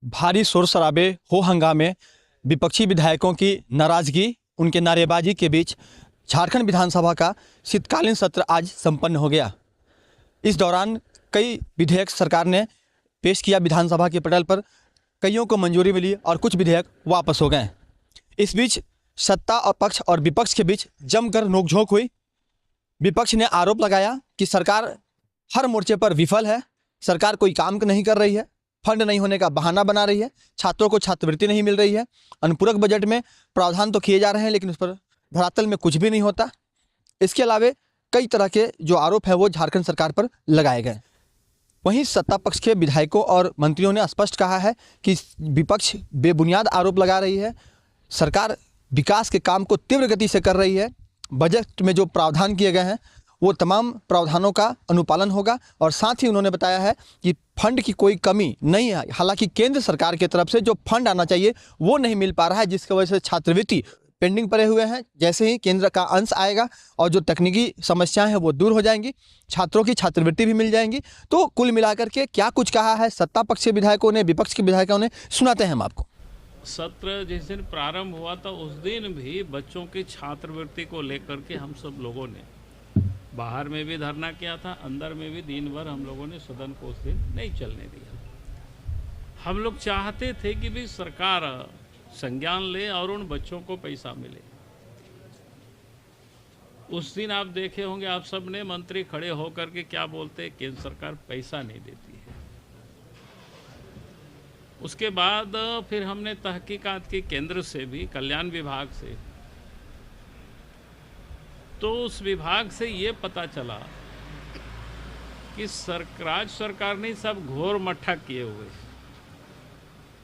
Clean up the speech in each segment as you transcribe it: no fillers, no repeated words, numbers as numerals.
भारी शोर शराबे हो हंगामे, विपक्षी विधायकों की नाराजगी, उनके नारेबाजी के बीच झारखंड विधानसभा का शीतकालीन सत्र आज संपन्न हो गया। इस दौरान कई विधेयक सरकार ने पेश किया विधानसभा के पटल पर, कईयों को मंजूरी मिली और कुछ विधेयक वापस हो गए। इस बीच सत्ता और पक्ष और विपक्ष के बीच जमकर नोकझोंक हुई। विपक्ष ने आरोप लगाया कि सरकार हर मोर्चे पर विफल है, सरकार कोई काम नहीं कर रही है, फंड नहीं होने का बहाना बना रही है, छात्रों को छात्रवृत्ति नहीं मिल रही है, अनुपूरक बजट में प्रावधान तो किए जा रहे हैं लेकिन उस पर धरातल में कुछ भी नहीं होता। इसके अलावे कई तरह के जो आरोप है वो झारखंड सरकार पर लगाए गए। वहीं सत्ता पक्ष के विधायकों और मंत्रियों ने स्पष्ट कहा है कि विपक्ष बेबुनियाद आरोप लगा रही है, सरकार विकास के काम को तीव्र गति से कर रही है, बजट में जो प्रावधान किए गए हैं वो तमाम प्रावधानों का अनुपालन होगा। और साथ ही उन्होंने बताया है कि फंड की कोई कमी नहीं है, हालांकि केंद्र सरकार की तरफ से जो फंड आना चाहिए वो नहीं मिल पा रहा है, जिसकी वजह से छात्रवृत्ति पेंडिंग पड़े हुए हैं। जैसे ही केंद्र का अंश आएगा और जो तकनीकी समस्याएं हैं वो दूर हो जाएंगी, छात्रों की छात्रवृत्ति भी मिल जाएंगी। तो कुल मिलाकर के क्या कुछ कहा है सत्ता पक्ष के विधायकों ने, विपक्ष के विधायकों ने, सुनाते हैं हम आपको। सत्र जिस दिन प्रारंभ हुआ था उस दिन भी बच्चों की छात्रवृत्ति को लेकर के हम सब लोगों ने बाहर में भी धरना किया था, अंदर में भी दिन भर हम लोगों ने सदन को उस दिन नहीं चलने दिया। हम लोग चाहते थे कि भी सरकार संज्ञान ले और उन बच्चों को पैसा मिले। उस दिन आप देखे होंगे, आप सब ने मंत्री खड़े होकर के क्या बोलते, केंद्र सरकार पैसा नहीं देती है। उसके बाद फिर हमने तहकीकात की केंद्र से भी, कल्याण विभाग से, तो उस विभाग से ये पता चला कि राज्य सरकार ने सब घोर मट्ठा किए हुए।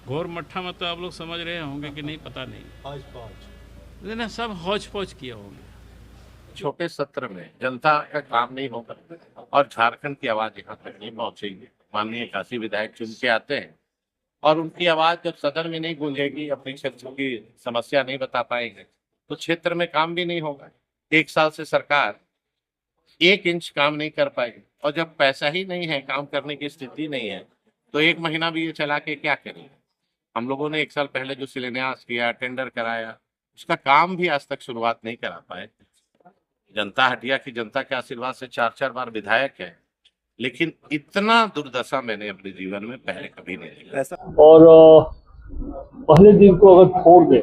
घोर मट्ठा मतलब आप लोग समझ रहे होंगे कि नहीं, पता नहीं, ना सब हौच पौच किए होंगे। छोटे सत्र में जनता का काम नहीं होगा और झारखंड की आवाज यहाँ तक नहीं पहुंचेगी। माननीय काशी विधायक चुन के आते हैं और उनकी आवाज जब सदन में नहीं गूंजेगी, अपनी क्षेत्र की समस्या नहीं बता पाएंगे, तो क्षेत्र में काम भी नहीं होगा। 1 साल से सरकार 1 इंच काम नहीं कर पाई और जब पैसा ही नहीं है, काम करने की स्थिति नहीं है, तो 1 महीना भी ये चला के क्या करेंगे। हम लोगों ने 1 साल पहले जो शिलान्यास किया, टेंडर कराया, उसका काम भी आज तक शुरुआत नहीं करा पाए। जनता हटिया की जनता के आशीर्वाद से 4-4 बार विधायक है, लेकिन इतना दुर्दशा मैंने अपने जीवन में पहले कभी नहीं देखा। और पहले दिन को अगर छोड़ दे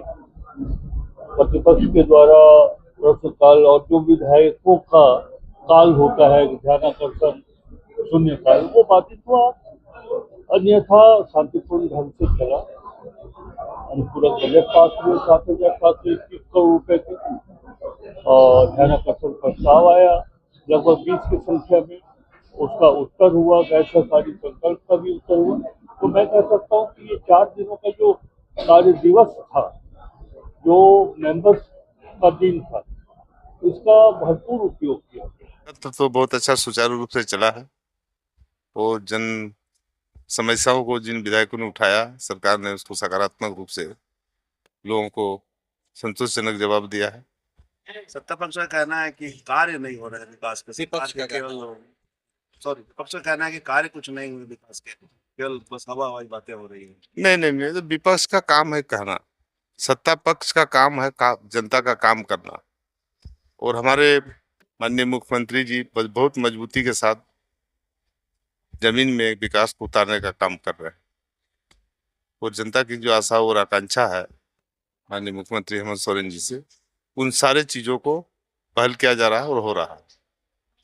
प्रतिपक्ष के द्वारा प्रश्नकाल और जो विधायकों का काल होता है, ध्यानाकर्षण शून्यकाल, वो बाधित हुआ। अन्यथा शांतिपूर्ण ढंग से चला। अनुपूरक बजट पास हुए 7,721 करोड़ रुपए के, और ध्यानाकर्षण प्रस्ताव आया लगभग 20 की संख्या में। उसका उत्तर हुआ, गैर सरकारी संकल्प का भी उत्तर हुआ। तो मैं कह सकता हूँ कि ये 4 दिनों का जो कार्य दिवस था, जो मेंबर्स का दिन था, इसका भरपूर उपयोग किया। तो बहुत अच्छा सुचारू रूप से चला है। वो जन समस्याओं को जिन विधायकों ने उठाया, सरकार ने उसको सकारात्मक रूप से लोगों को संतोषजनक जवाब दिया है। सत्ता पक्ष का कहना है कि कार्य नहीं हो रहे हैं विकास के, विपक्ष का कहना है कि कार्य कुछ नहीं हुए विकास के, केवल बस हवाई बातें हो रही है। नहीं, तो विपक्ष का काम है कहना, सत्ता पक्ष का काम है जनता का काम करना। और हमारे माननीय मुख्यमंत्री जी बहुत मजबूती के साथ जमीन में विकास को उतारने का काम कर रहे हैं। और जनता की जो आशा और आकांक्षा है माननीय मुख्यमंत्री हेमंत सोरेन जी से, उन सारे चीजों को पहल किया जा रहा है और हो रहा है।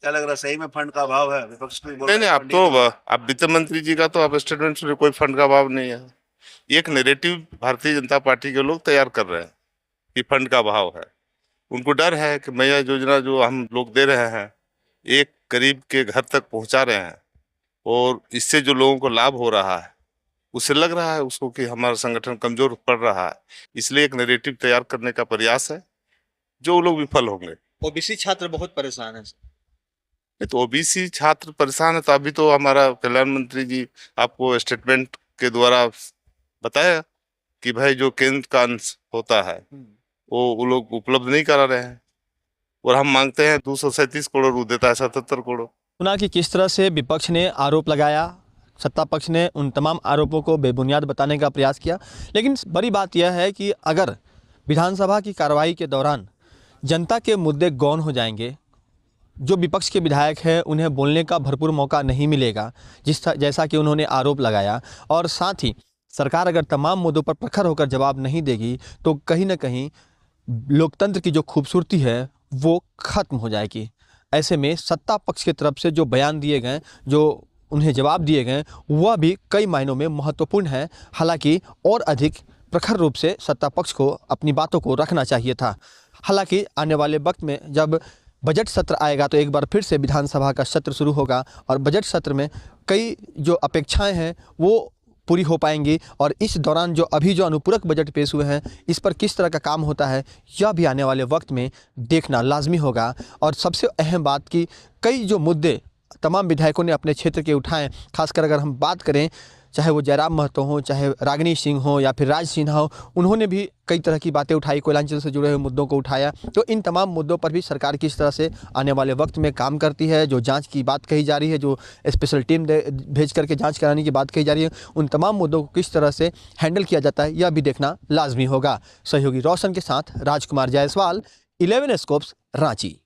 क्या लग रहा है, सही में फंड का अभाव है? विपक्ष को नहीं, अब वित्त मंत्री जी का तो आप स्टेटमेंट सुनिए, कोई फंड का अभाव नहीं है। एक नैरेटिव भारतीय जनता पार्टी के लोग तैयार कर रहे हैं कि फंड का अभाव है। उनको डर है कि मैया योजना जो हम लोग दे रहे हैं, एक गरीब के घर तक पहुंचा रहे हैं और इससे जो लोगों को लाभ हो रहा है, उसे लग रहा है उसको कि हमारा संगठन कमजोर पड़ रहा है। इसलिए एक नैरेटिव तैयार करने का प्रयास है, जो वो लोग विफल होंगे। ओबीसी छात्र बहुत परेशान है। तो ओबीसी छात्र परेशान है, तो अभी तो हमारा कल्याण मंत्री जी आपको स्टेटमेंट के द्वारा बताया कि भाई जो केंद्र का अंश होता है वो लोग उपलब्ध नहीं करा रहे हैं, और हम मांगते हैं 237 करोड़, देता है 77 करोड़। सुना कि किस तरह से विपक्ष ने आरोप लगाया, सत्ता पक्ष ने उन तमाम आरोपों को बेबुनियाद बताने का प्रयास किया। लेकिन बड़ी बात यह है कि अगर विधानसभा की कार्रवाई के दौरान जनता के मुद्दे गौण हो जाएंगे, जो विपक्ष के विधायक हैं उन्हें बोलने का भरपूर मौका नहीं मिलेगा, जैसा कि उन्होंने आरोप लगाया, और साथ ही सरकार अगर तमाम मुद्दों पर प्रखर होकर जवाब नहीं देगी तो कहीं ना कहीं लोकतंत्र की जो खूबसूरती है वो खत्म हो जाएगी। ऐसे में सत्ता पक्ष की तरफ से जो बयान दिए गए, जो उन्हें जवाब दिए गए, वह भी कई मायनों में महत्वपूर्ण है। हालांकि और अधिक प्रखर रूप से सत्ता पक्ष को अपनी बातों को रखना चाहिए था। हालांकि आने वाले वक्त में जब बजट सत्र आएगा तो एक बार फिर से विधानसभा का सत्र शुरू होगा और बजट सत्र में कई जो अपेक्षाएं हैं वो पूरी हो पाएंगी, और इस दौरान जो अनुपूरक बजट पेश हुए हैं इस पर किस तरह का काम होता है यह भी आने वाले वक्त में देखना लाजमी होगा। और सबसे अहम बात कि कई जो मुद्दे तमाम विधायकों ने अपने क्षेत्र के उठाएं, खासकर अगर हम बात करें चाहे वो जयराम महतो हो, चाहे रागिनी सिंह हो या फिर राज सिन्हा हो, उन्होंने भी कई तरह की बातें उठाई, कोयलांचल से जुड़े हुए मुद्दों को उठाया। तो इन तमाम मुद्दों पर भी सरकार किस तरह से आने वाले वक्त में काम करती है, जो जांच की बात कही जा रही है, जो स्पेशल टीम भेज करके जांच कराने की बात कही जा रही है, उन तमाम मुद्दों को किस तरह से हैंडल किया जाता है यह भी देखना लाजमी होगा। सहयोगी रोशन के साथ राजकुमार जायसवाल, 11 स्कोप्स, रांची।